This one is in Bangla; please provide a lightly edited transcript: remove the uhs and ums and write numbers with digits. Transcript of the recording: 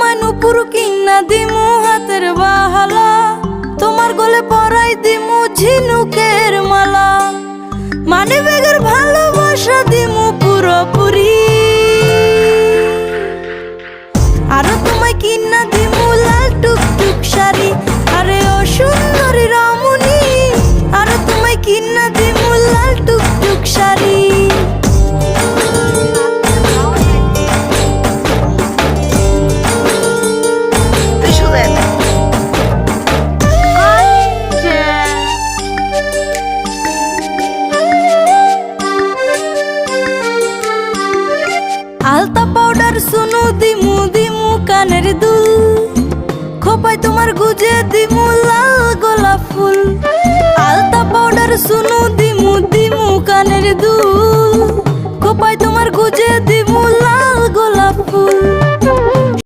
তোমায় নুপুর কিনা দিমু হাতের বাহালা, তোমার গলে পরাই দিমু ঝিনুকের মালা, মানে বেগের ভালোবাসা দিমু পুরোপুরি। আরো তোমায় কিনা দিমু লাল টুকটুক শাড়ি, আরে ও সুন্দরী রমণী, আরো তোমায় কিনা দিমু লাল টুকটুক শাড়ি। আলতা পাউডার সুনু দিমু দিমু কানের দুল, খোপায় তোমার গুজে দিমু লাল গোলাপ ফুল। আলতা পাউডার সুনু দিমু দিমু কানের দুল,